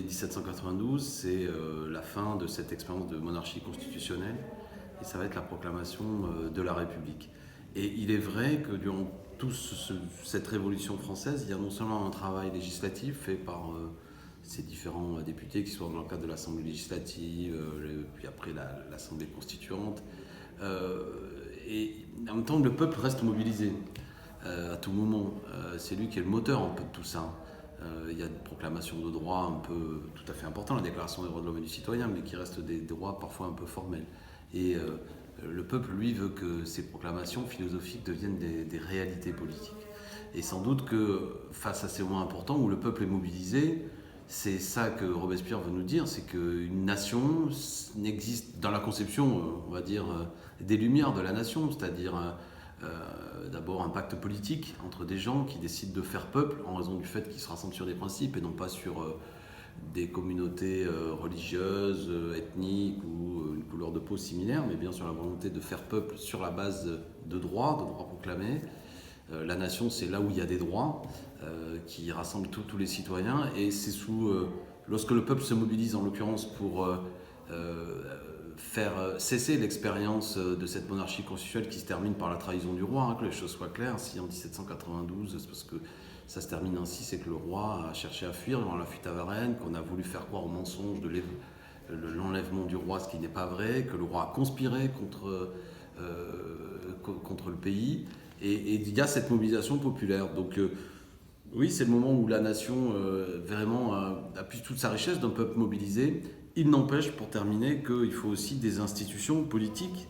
1792, c'est la fin de cette expérience de monarchie constitutionnelle et ça va être la proclamation de la République. Et il est vrai que durant toute cette révolution française, il y a non seulement un travail législatif fait par ces différents députés qui sont dans le cadre de l'Assemblée législative, puis après l'Assemblée constituante, et en même temps le peuple reste mobilisé à tout moment. C'est lui qui est le moteur un peu de tout ça. Il y a une proclamation de droits un peu tout à fait importante, la Déclaration des droits de l'homme et du citoyen, mais qui restent des droits parfois un peu formels. Et le peuple, lui, veut que ces proclamations philosophiques deviennent des réalités politiques. Et sans doute que face à ces moments importants où le peuple est mobilisé, c'est ça que Robespierre veut nous dire, c'est qu'une nation n'existe dans la conception, on va dire, des Lumières de la nation, c'est-à-dire d'abord un pacte politique entre des gens qui décident de faire peuple en raison du fait qu'ils se rassemblent sur des principes et non pas sur des communautés religieuses, ethniques ou une couleur de peau similaire, mais bien sur la volonté de faire peuple sur la base de droits proclamés. La nation, c'est là où il y a des droits qui rassemblent tous les citoyens, et c'est lorsque le peuple se mobilise en l'occurrence pour faire cesser l'expérience de cette monarchie constitutionnelle qui se termine par la trahison du roi, que les choses soient claires. Si en 1792, c'est parce que ça se termine ainsi, c'est que le roi a cherché à fuir dans la fuite à Varennes, qu'on a voulu faire croire au mensonge de l'enlèvement du roi, ce qui n'est pas vrai, que le roi a conspiré contre le pays, et il y a cette mobilisation populaire. Donc oui, c'est le moment où la nation vraiment appuie toute sa richesse d'un peuple mobilisé. Il n'empêche, pour terminer, qu'il faut aussi des institutions politiques,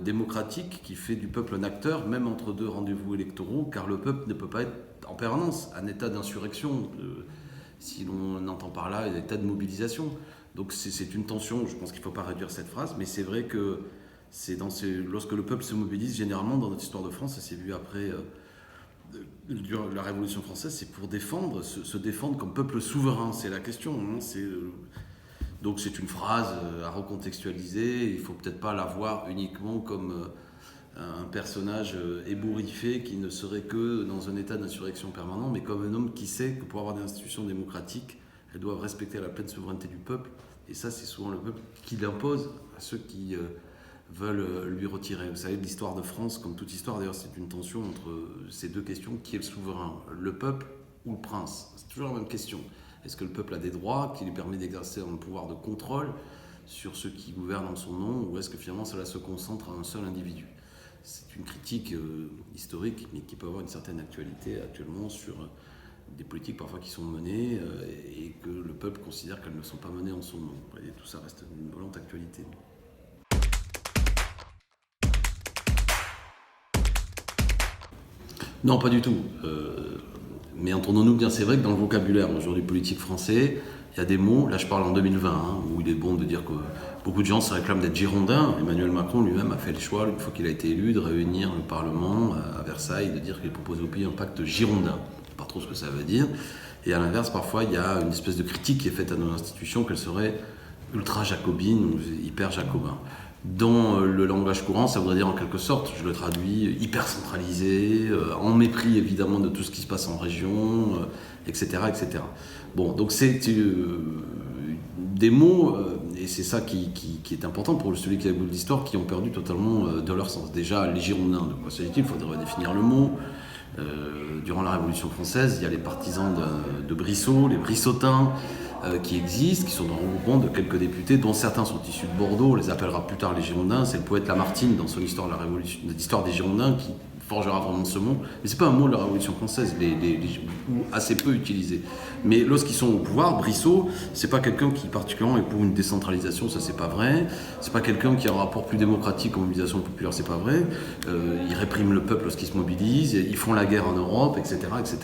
démocratiques, qui fait du peuple un acteur, même entre deux rendez-vous électoraux, car le peuple ne peut pas être en permanence un état d'insurrection, si l'on entend par là un état de mobilisation. Donc c'est une tension, je pense qu'il ne faut pas réduire cette phrase, mais c'est vrai que lorsque le peuple se mobilise, généralement dans notre histoire de France, ça s'est vu après durant la Révolution française, c'est pour se défendre comme peuple souverain, c'est la question. Donc c'est une phrase à recontextualiser, il ne faut peut-être pas la voir uniquement comme un personnage ébouriffé qui ne serait que dans un état d'insurrection permanent, mais comme un homme qui sait que pour avoir des institutions démocratiques, elles doivent respecter la pleine souveraineté du peuple, et ça c'est souvent le peuple qui l'impose à ceux qui veulent lui retirer. Vous savez, l'histoire de France, comme toute histoire d'ailleurs, c'est une tension entre ces deux questions: qui est le souverain, le peuple ou le prince? C'est toujours la même question. Est-ce que le peuple a des droits qui lui permettent d'exercer un pouvoir de contrôle sur ceux qui gouvernent en son nom, ou est-ce que finalement cela se concentre à un seul individu? C'est une critique historique, mais qui peut avoir une certaine actualité actuellement sur des politiques parfois qui sont menées et que le peuple considère qu'elles ne sont pas menées en son nom. Et tout ça reste une volante actualité. Non, pas du tout. Mais entendons-nous bien, c'est vrai que dans le vocabulaire aujourd'hui politique français, il y a des mots, là je parle en 2020, où il est bon de dire que beaucoup de gens se réclament d'être girondins. Emmanuel Macron lui-même a fait le choix, une fois qu'il a été élu, de réunir le Parlement à Versailles, de dire qu'il proposait au pays un pacte girondin. Je ne sais pas trop ce que ça veut dire. Et à l'inverse, parfois, il y a une espèce de critique qui est faite à nos institutions, qu'elles seraient ultra-jacobines ou hyper-jacobins. Dans le langage courant, ça voudrait dire en quelque sorte, je le traduis, hyper centralisé, en mépris évidemment de tout ce qui se passe en région, etc., etc. Bon, donc c'est des mots, et c'est ça qui est important pour celui qui a le goût de l'histoire, qui ont perdu totalement de leur sens. Déjà, les Girondins, de quoi s'agit-il? Il faudrait définir le mot. Durant la Révolution française, il y a les partisans de Brissot, les Brissotins, qui existent, qui sont dans le regroupement de quelques députés, dont certains sont issus de Bordeaux. On les appellera plus tard les Girondins. C'est le poète Lamartine, dans son histoire de la Révolution, l'histoire des Girondins, qui forgera vraiment ce mot. Mais c'est pas un mot de la Révolution française, ou assez peu utilisé. Mais lorsqu'ils sont au pouvoir, Brissot, c'est pas quelqu'un qui particulièrement est pour une décentralisation, ça c'est pas vrai. C'est pas quelqu'un qui a un rapport plus démocratique en mobilisation populaire, c'est pas vrai. Ils répriment le peuple lorsqu'ils se mobilisent, ils font la guerre en Europe, etc., etc.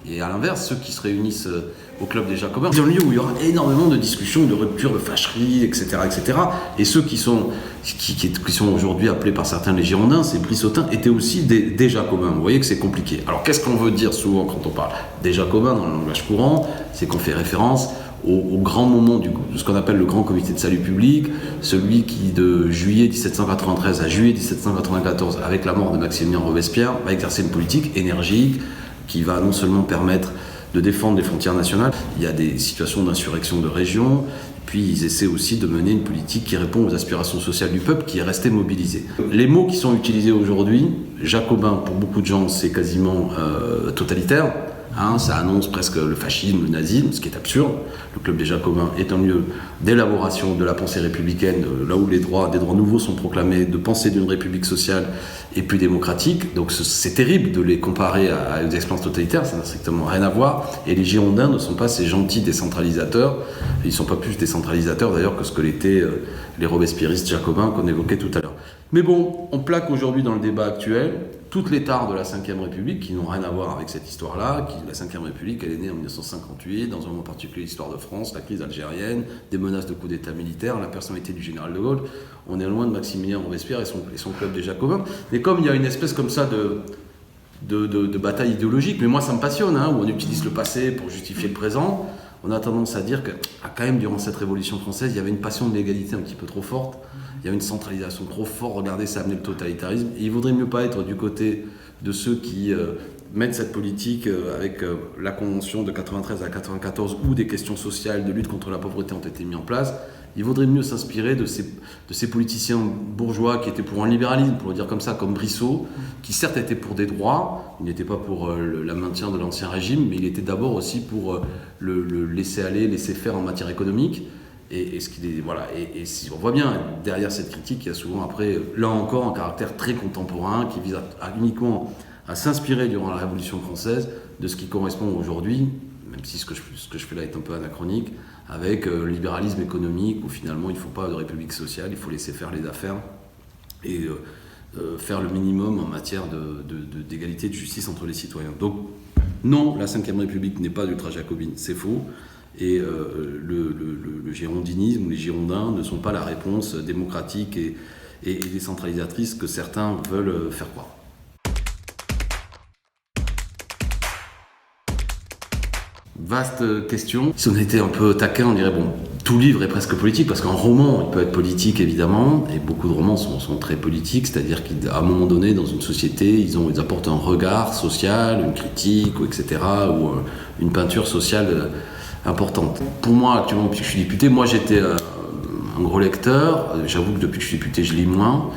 Et à l'inverse, ceux qui se réunissent au club des Jacobins, c'est un lieu où il y aura énormément de discussions, de ruptures, de fâcheries, etc., etc. Et ceux qui sont aujourd'hui appelés par certains les Girondins, ces Brissotins, étaient aussi des Jacobins. Vous voyez que c'est compliqué. Alors qu'est-ce qu'on veut dire souvent quand on parle des Jacobins dans le langage courant? C'est qu'on fait référence au grand moment de ce qu'on appelle le grand comité de salut public, celui qui de juillet 1793 à juillet 1794, avec la mort de Maximilien Robespierre, va exercer une politique énergique qui va non seulement permettre de défendre les frontières nationales. Il y a des situations d'insurrection de région. Puis ils essaient aussi de mener une politique qui répond aux aspirations sociales du peuple qui est resté mobilisé. Les mots qui sont utilisés aujourd'hui, jacobin pour beaucoup de gens c'est quasiment totalitaire, ça annonce presque le fascisme, le nazisme, ce qui est absurde. Le Club des Jacobins est un lieu d'élaboration de la pensée républicaine, là où des droits nouveaux sont proclamés, de pensée d'une république sociale et plus démocratique. Donc c'est terrible de les comparer à des expériences totalitaires, ça n'a strictement rien à voir. Et les Girondins ne sont pas ces gentils décentralisateurs, ils ne sont pas plus décentralisateurs d'ailleurs que ce que l'étaient les robespierristes jacobins qu'on évoquait tout à l'heure. Mais bon, on plaque aujourd'hui dans le débat actuel toutes les tares de la Ve République qui n'ont rien à voir avec cette histoire-là. La Ve République, elle est née en 1958, dans un moment particulier de l'histoire de France, la crise algérienne, des menaces de coup d'État militaire, la personnalité du général de Gaulle. On est loin de Maximilien Robespierre et son club des Jacobins. Mais comme il y a une espèce comme ça de bataille idéologique, mais moi ça me passionne, où on utilise le passé pour justifier le présent, on a tendance à dire que quand même durant cette Révolution française, il y avait une passion de l'égalité un petit peu trop forte. Il y a une centralisation trop forte, regardez, ça a amené le totalitarisme. Et il vaudrait mieux pas être du côté de ceux qui mènent cette politique avec la Convention de 93 à 94 où des questions sociales de lutte contre la pauvreté ont été mises en place. Il vaudrait mieux s'inspirer de ces politiciens bourgeois qui étaient pour un libéralisme, pour le dire comme ça, comme Brissot, qui certes était pour des droits, il n'était pas pour le maintien de l'ancien régime, mais il était d'abord aussi pour le laisser aller, laisser faire en matière économique. Et si on voit bien, derrière cette critique, il y a souvent après, là encore, un caractère très contemporain qui vise uniquement à s'inspirer durant la Révolution française de ce qui correspond aujourd'hui, même si ce que je fais là est un peu anachronique, avec le libéralisme économique où finalement il ne faut pas de république sociale, il faut laisser faire les affaires et faire le minimum en matière d'égalité et de justice entre les citoyens. Donc non, la Ve République n'est pas d'ultra-jacobine, c'est faux. Et le girondinisme ou les Girondins ne sont pas la réponse démocratique et décentralisatrice que certains veulent faire croire. Vaste question. Si on était un peu taquin, on dirait tout livre est presque politique, parce qu'un roman, il peut être politique évidemment, et beaucoup de romans sont très politiques, c'est-à-dire qu'à un moment donné, dans une société, ils apportent un regard social, une critique, etc., ou une peinture sociale importante. Pour moi, actuellement, depuis que je suis député, moi j'étais un gros lecteur. J'avoue que depuis que je suis député, je lis moins.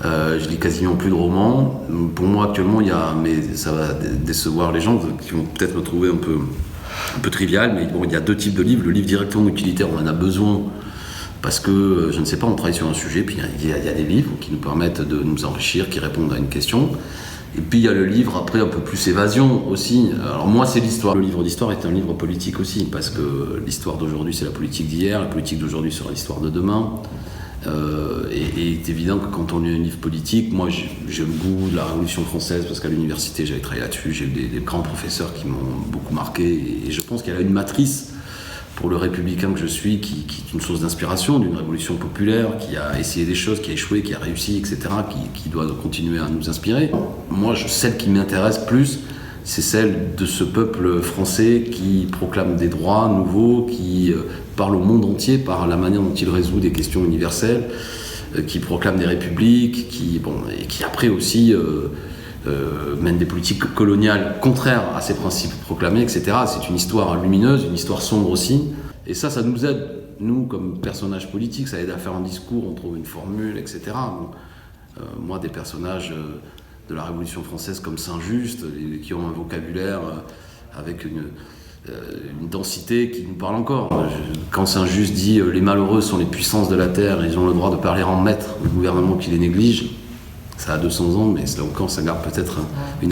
Je lis quasiment plus de romans. Pour moi, actuellement, mais ça va décevoir les gens qui vont peut-être me trouver un peu trivial, mais il y a deux types de livres. Le livre directement utilitaire, on en a besoin parce que, je ne sais pas, on travaille sur un sujet, puis il y a des livres qui nous permettent de nous enrichir, qui répondent à une question. Et puis il y a le livre après un peu plus évasion aussi. Alors moi c'est l'histoire. Le livre d'histoire est un livre politique aussi, parce que l'histoire d'aujourd'hui c'est la politique d'hier, la politique d'aujourd'hui sera l'histoire de demain. Et il est évident que quand on lit un livre politique, moi j'ai le goût de la Révolution française, parce qu'à l'université j'avais travaillé là-dessus, j'ai eu des grands professeurs qui m'ont beaucoup marqué, et je pense qu'elle a une matrice pour le républicain que je suis, qui est une source d'inspiration d'une révolution populaire, qui a essayé des choses, qui a échoué, qui a réussi, etc., qui doit continuer à nous inspirer. Moi, celle qui m'intéresse plus, c'est celle de ce peuple français qui proclame des droits nouveaux, qui parle au monde entier par la manière dont il résout des questions universelles, qui proclame des républiques, et qui après aussi mène des politiques coloniales contraires à ces principes proclamés, etc. C'est une histoire lumineuse, une histoire sombre aussi. Et ça nous aide, nous, comme personnages politiques, ça aide à faire un discours, on trouve une formule, etc. Moi, des personnages de la Révolution française comme Saint-Just, qui ont un vocabulaire avec une densité qui nous parle encore. Quand Saint-Just dit « les malheureux sont les puissances de la terre, ils ont le droit de parler en maître, le gouvernement qui les néglige », ça a 200 ans, mais là encore, ça garde peut-être une